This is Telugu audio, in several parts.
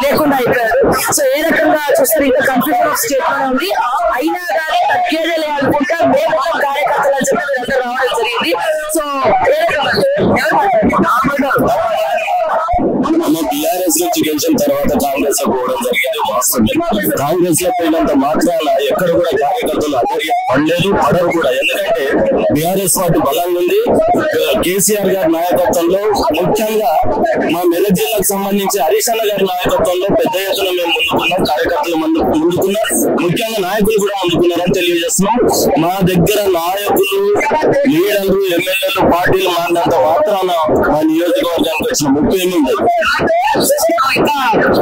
లేకుండా అయిపోయారు. సో ఏ రకంగా చూస్తారు, ఇంకా కన్ఫ్యూజన్ ఆఫ్ స్టేట్ లోనే ఉంది. అయినా కానీ తగ్గేదే లేదనుకుంటా మేము కార్యకర్తలు అని చెప్పి వీళ్ళందరూ రావడం జరిగింది. సో ఏ రకంగా బీఆర్ఎస్ నుంచి గెలిచిన తర్వాత కాంగ్రెస్ లో పోవడం జరిగింది వాస్తవమే. కాంగ్రెస్ లో పోయినంత మాత్రాన ఎక్కడ కూడా కార్యకర్తలు అందరికీ పడలేదు, పడరు కూడా. ఎందుకంటే బీఆర్ఎస్ పార్టీ బలంగా ఉంది. కేసీఆర్ గారి నాయకత్వంలో, ముఖ్యంగా మా మెదక్ జిల్లాకు సంబంధించి హరీష్ అన్న గారి నాయకత్వంలో పెద్ద ఎత్తున మేము ముందుకున్నాం, కార్యకర్తలు ముందుకున్నారు, ముఖ్యంగా నాయకులు కూడా ముందుకున్నారని తెలియజేస్తున్నాం. మా దగ్గర నాయకులు, లీడర్లు, ఎమ్మెల్యేలు, పార్టీలు మారినంత మాత్రాన మా నియోజకవర్గానికి వచ్చిన ముప్పు ఏమి ఉండదు.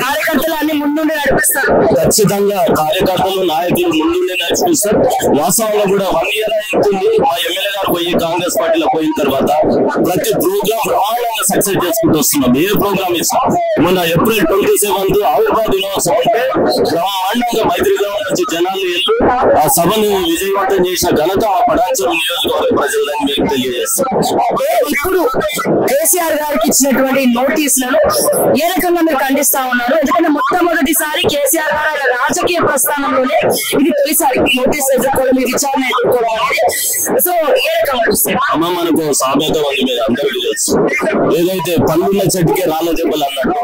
కార్యకర్తలు అన్ని ముందుండి నడిపిస్తారు. ఖచ్చితంగా కార్యకర్తలు, నాయకులు ముందుండి నడిపిస్తారు. వాస్తవంలో కూడా 1 year అవుతుంది మా ఎమ్మెల్యే గారు పోయి కాంగ్రెస్ పార్టీలో పోయిన తర్వాత ప్రతి ప్రోగ్రామ్ బ్రహ్మాండంగా సక్సెస్ చేసుకుంటూ వస్తున్నాం. ఏ ప్రోగ్రామ్ ఇస్తాం, మొన్న April 27 ఆవిర్భావ దినోత్సవం అంటే బ్రహ్మాండంగా మైత్రిగా నుంచి జనాలు వెళ్ళి ఆ సభను విజయవంతం చేసిన ఘనత మా పడాచూరు నియోజకవర్గ ప్రజలని మీకు తెలియజేస్తాం. ఇప్పుడు కేసీఆర్ గారికి ఇచ్చినటువంటి నోటీసులను ఏ రకంగా మీరు ఖండిస్తా ఉన్నారు? ఎందుకంటే మొట్టమొదటిసారి కేసీఆర్ గారు ఆయన రాజకీయ ప్రస్థానంలోనే ఇది తొలిసారి నోటీస్ ఎదుర్కోవడం, మీ విచారణ ఎదుర్కోవడం అనేది. సో ఏ రకంగా అమ్మ మనకు సామెత ఉంది, మీరు అందరికీ తెలుసు. ఏదైతే పన్నుల చెట్టుకే రాళ్ళ దెబ్బలు అన్నట్టు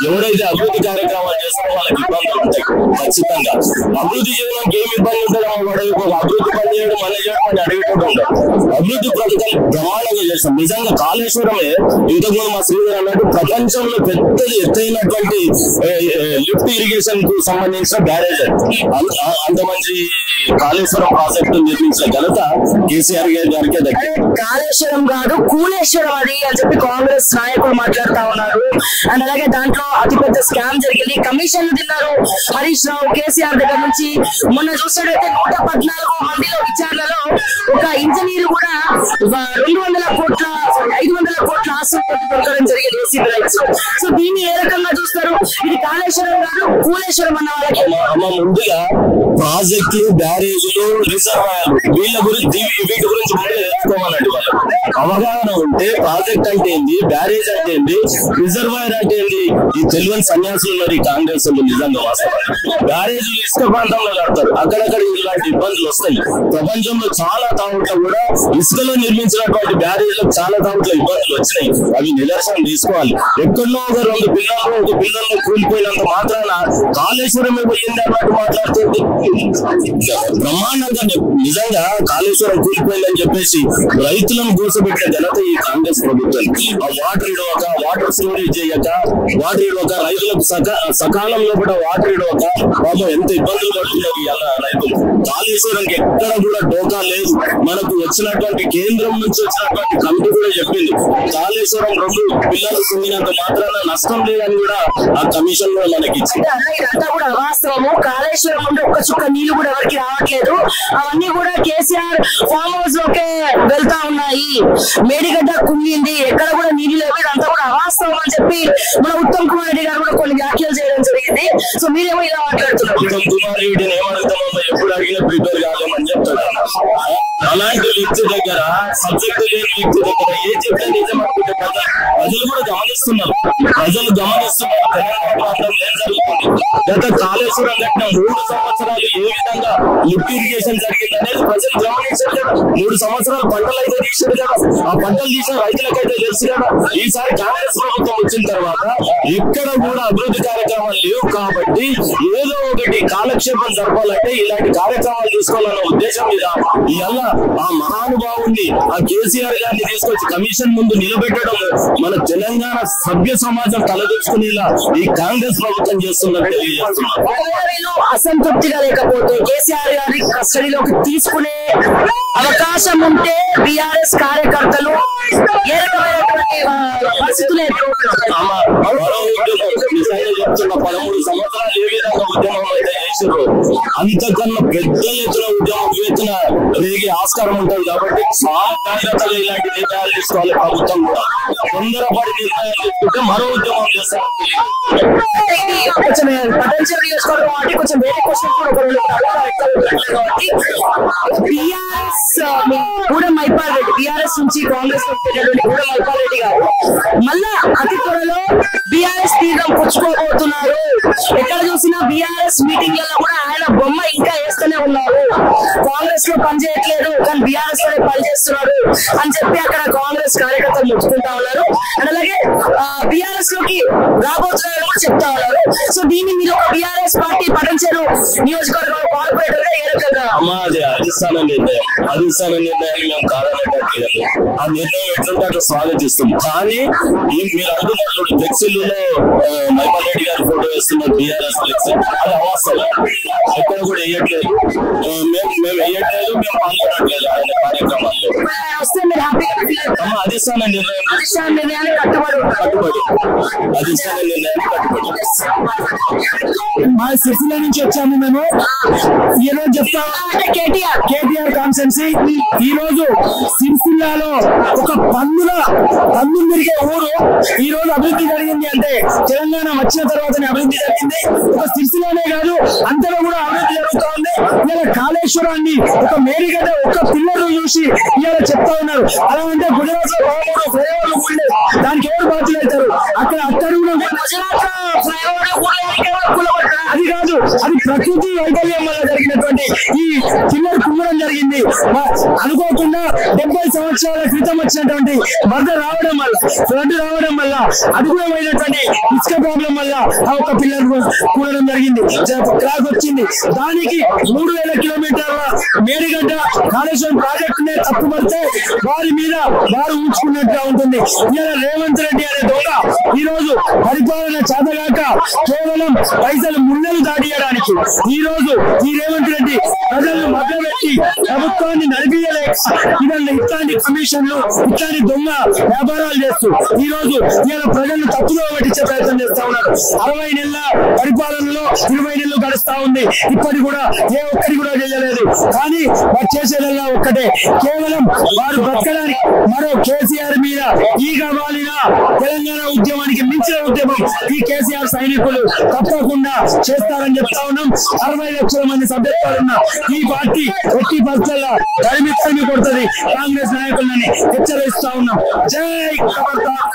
ఎవరైతే అభివృద్ధి కార్యక్రమాలు చేస్తారో వాళ్ళకి ఇబ్బందులు ఉంటాయి. ఖచ్చితంగా అభివృద్ధి చేయడానికి ఏమి ఇబ్బంది ఉంటుందో వాడు అభివృద్ధి పని చేయడం, మళ్ళీ చేయడం అని అడిగేటప్పుడు ఉండదు. అభివృద్ధి పథకాలు బ్రహ్మాండంగా చేస్తాం. నిజంగా కాళేశ్వరమే ఇంతకుముందు మా శ్రీధర్ అన్నట్టు ప్రపంచంలో పెద్దది ఎత్తైనటువంటి లిఫ్ట్ ఇరిగేషన్ కు సంబంధించిన బ్యారేజ్. అంత మంచి కాళేశ్వరం ప్రాజెక్టు నిర్మించిన ఘనత కేసీఆర్ గారికే దగ్గర. కాళేశ్వరం కాదు కూలేశ్వరం అది అని చెప్పి కాంగ్రెస్ నాయకులు మాట్లాడుతా ఉన్నారు. అండ్ అలాగే దాంట్లో అతిపెద్ద స్కామ్ జరిగింది, కమిషన్లు తిన్నారు హరీష్ రావు కేసీఆర్ దగ్గర నుంచి. మొన్న చూసినట్టయితే 114 మందిలో విచారణలో ఒక ఇంజనీర్ కూడా 500 కోట్ల ఆస్తులు దొరకడం జరిగింది ఏసీబీ రైట్స్. సో దీన్ని ఏ రకంగా చూస్తారు? ఇది కాళేశ్వరం కాదు కూలేశ్వరం అన్న వాళ్ళకి. ముందుగా ప్రాజెక్టులు, బ్యారేజీలు, రిజర్వాయర్లు వీటి గురించి ముందే తెలుసుకోవాలండి. వాళ్ళు అవగాహన ఉంటే ప్రాజెక్ట్ అంటే ఏంది, బ్యారేజ్ అంటే ఏంది, రిజర్వాయర్ అంటే ఏంది ఈ తెలియని సన్యాసులు ఉన్నారు ఈ కాంగ్రెస్ వాళ్ళు. నిజంగా వాస్తవం బ్యారేజీలు ఇసుక ప్రాంతంలో కడతారు, అక్కడక్కడ ఇలాంటి ఇబ్బందులు వస్తాయి. ప్రపంచంలో చాలా తావుట్లో కూడా ఇసుకలో నిర్మించినటువంటి బ్యారేజ్లకు చాలా తావుట్లో ఇబ్బందులు వచ్చినాయి. అవి నిదర్శనం తీసుకోవాలి. ఎక్కడో ఒక 2 పిల్లలు కూలిపోయినంత మాత్రాన కాళేశ్వరమే పోయింది అన్నట్టు మాట్లాడుతుంది. బ్రహ్మాండంగా నిజంగా కాళేశ్వరం కూలిపోయిందని చెప్పేసి రైతులను గోసపెట్టే ఘనత ఈ కాంగ్రెస్ ప్రభుత్వం. ఆ వాటర్ ఇడవక, వాటర్ స్టోరేజ్ చేయక, వాటర్ ఇడవక, రైతులకు సకాలంలో కూడా వాటర్ ఇడవక పాపం ఎంత ఇబ్బందులు పడుతున్నారు ఇలా రైతులు. కాళేశ్వరంకి ఎక్కడ కూడా డోకా లేదు. మనకు వచ్చినటువంటి కేంద్రం నుంచి వచ్చినటువంటి కమిటీ కూడా చెప్పింది కాళేశ్వరం 2 పిల్లలు కుంగినంత మాత్రాన నష్టం లేదని కూడా ఆ కమిషన్ లో మనకి ఇచ్చింది. ఇదంతా కూడా అవాస్తవము. కాళేశ్వరం నుండి ఒక్క చుక్క నీళ్లు కూడా ఎవరికి రావట్లేదు. అవన్నీ కూడా కేసీఆర్ ఫామ్ హౌస్ లోకే వెళ్తా ఉన్నాయి. మేడిగడ్డ కుంగింది, ఎక్కడ కూడా నీళ్లు లేవు. ఇదంతా కూడా అవాస్తవం అని చెప్పి మన ఉత్తమ్ కుమార్ రెడ్డి గారు కూడా కొన్ని వ్యాఖ్యలు చేయడం జరిగింది. సో మీరేమో ఇలా మాట్లాడుతున్నారు. ఉత్తమ్ కుమార్ రెడ్డిని ఏమడుగుతామో ఎప్పుడు అడిగినా ప్రిపేర్ కాలేమని చెప్తాడు. అలాంటి వ్యక్తి దగ్గర సబ్జెక్టు లేని వ్యక్తి దగ్గర ఏం చెప్తే నిజం అనుకుంటే ప్రజలు కూడా గమనిస్తున్నారు. తెలంగాణ ప్రాంతం ఏం జరుగుతుంది, గత కాళేశ్వరం కట్టిన 3 సంవత్సరాలు ఏ విధంగా లిఫ్ట్ ఇరిగేషన్ జరిగింది అనేది ప్రజలు గమనించారు కదా. 3 సంవత్సరాలు పంటలు అయితే తీసారు కదా, ఆ పంటలు తీసిన రైతులకైతే తెలుసు కదా. ఈసారి కాంగ్రెస్ ప్రభుత్వం వచ్చిన తర్వాత ఇక్కడ కూడా అభివృద్ధి కార్యక్రమాలు లేవు కాబట్టి ఏదో ఒకటి కాలక్షేపం జరపాలంటే ఇలాంటి కార్యక్రమాలు తీసుకోవాలన్న ఉద్దేశం మీద ఇవాళ ఆ మహానుభావుని ఆ కేసీఆర్ గారిని తీసుకొచ్చి కమిషన్ ముందు నిలబెట్టడం మన తెలంగాణ సభ్య సమాజం తలదూచుకునేలా ఈ కాంగ్రెస్ ప్రభుత్వం చేస్తున్నట్టు తెలియజేస్తున్నారు. అసంతృప్తిగా లేకపోతే కేసీఆర్ గారి కస్టడీలోకి తీసుకునే అవకాశం ఉంటే బీఆర్ఎస్ కార్యకర్తలు ఏ రకమైనటువంటి పరిస్థితులు ఎదుర్కొంటున్నారు? 13 సంవత్సరాలు ఏ విధంగా ఉద్యమం అయితే చేసారు అంతకన్నా పెద్ద ఎత్తున ఉద్యమం రేగే ఆస్కారం ఉంటుంది కాబట్టి చాలా జాగ్రత్తగా ఇలాంటి నిర్ణయాలు తీసుకోవాలి ప్రభుత్వం కూడా తొందరపడి నిర్ణయాలు తీసుకుంటే మరో ఉద్యమం చేస్తారు కొంచెం వేరే క్వశ్చన్ కాబట్టి కూడా మైపాల్ రెడ్డి బీఆర్ఎస్ నుంచి కాంగ్రెస్ కూడా మైపాల్ రెడ్డి గారు మళ్ళా అతి త్వరలో బీఆర్ఎస్ తీర్థం పుచ్చుకోబోతున్నారు. ఎక్కడ చూసినా బీఆర్ఎస్ మీటింగ్లలో కూడా ఆయన బొమ్మ ఇంకా వేస్తూనే ఉన్నారు. కాంగ్రెస్ లో పనిచేయట్లేదు కానీ బీఆర్ఎస్ లోనే పనిచేస్తున్నారు అని చెప్పి అక్కడ కాంగ్రెస్ కార్యకర్తలు ముచ్చుకుంటా ఉన్నారు. అండ్ అలాగే బీఆర్ఎస్ లోకి రాబోతున్నారని కూడా చెప్తా ఉన్నారు. సో దీన్ని మీరు ఒక బీఆర్ఎస్ పార్టీ పటంచేరు నియోజకవర్గం కార్పొరేటర్ గా ఏ రకంగా అధిష్టాన నిర్ణయాన్ని మేము కాదనేటట్లేదు. ఆ నిర్ణయం ఎట్లుంటే అట్లా స్వాగతిస్తాం. కానీ మీరు అనుకున్నట్లు ఫ్లెక్సీలలో మైపాల్ రెడ్డి గారి ఫోటో వేస్తున్నారు బీఆర్ఎస్ ఫ్లెక్సీ, అది అవాస్తవం. ఎక్కడ కూడా వేయట్లేదు, మేము వేయట్లేదు, మేము పాల్గొనట్లేదు ఆయన కార్యక్రమాల్లో. అధిష్టాన నిర్ణయాన్ని కట్టుబడి మా సిరిసిల్ల నుంచి వచ్చాము మేము. ఈ రోజు చెప్తాం కేటీఆర్ కాన్స్టెన్సీ. ఈ రోజు సిరిసిల్లాలో ఒక పందులు తిరిగే ఊరు ఈ రోజు అభివృద్ధి జరిగింది అంటే తెలంగాణ వచ్చిన తర్వాతనే అభివృద్ధి జరిగింది. ఒక సిరిసిల్లానే కాదు అంతలో కూడా అభివృద్ధి జరుగుతూ ఉంది. ఇలా కాళేశ్వరాన్ని ఒక మేరీగడ్డ ఒక్క పిల్లలు చూసి ఇవాళ చెప్తా ఉన్నారు. అలా అంటే గుజరాత్ లో ఫ్లైఓవర్లు ఉండే దానికి ఎవరు బాధ్యులు అవుతారు? అక్కడ అది కాదు, అది ప్రకృతి వైకల్యం వల్ల జరిగినటువంటి ఈ పిల్లలు కుంగడం జరిగింది. అనుకోకుండా 70 సంవత్సరాల క్రితం వచ్చినటువంటి వరద రావడం వల్ల ఫ్లడ్ రావడం వల్ల అనుకూలమైనటువంటి ఇసుక ప్రాబ్లం వల్ల ఆ ఒక్క పిల్లలు కూడడం జరిగింది, క్రాక్ వచ్చింది. దానికి 3000 కిలోమీటర్ల మేడిగడ్డ కాళేశ్వరం ప్రాజెక్టునే తప్పుపడితే వారి మీద వారు ఉంచుకున్నట్టుగా ఉంటుంది. ఇలా రేవంత్ రెడ్డి అనే దొంగ ఈ రోజు పరిపాలన చేతగాక కేవలం పైసలు ముళ్ళలు దాడియడానికి ఈ రోజు ఈ రేవంత్ రెడ్డి ప్రజలను మధ్యపెట్టి ప్రభుత్వాన్ని నడిపియలేక ఇట్లాంటి కమిషన్లు ఇట్లాంటి దొంగ వ్యాపారాలు చేస్తూ ఈ రోజు ఇలా ప్రజలను తప్పుదో పట్టించే ప్రయత్నం చేస్తా ఉన్నారు. 60 నెలల పరిపాలనలో 20 నెలలు గడుస్తా ఉంది. ఇప్పటి కూడా ఏ ఒక్కరి కూడా చేయలేదు. కానీ వారు చేసేదల్లా ఒక్కటే, కేవలం వారు బ్రతకడానికి మరో కేసీఆర్ మీద ఈగ వాలిన తెలంగాణ ఉద్యమానికి మించిన ఉద్యమం ఈ కేసీఆర్ సైనికులు తప్పకుండా చేస్తారని చెప్తా ఉన్నాం. 60 లక్షల మంది సభ్యత్వాలున్న ఈ పార్టీ ఎట్టి పరిస్థితుల్లో తరిమి కొడుతుంది కాంగ్రెస్ నాయకులని హెచ్చరిస్తా ఉన్నాం. జై ఖబర్దార్.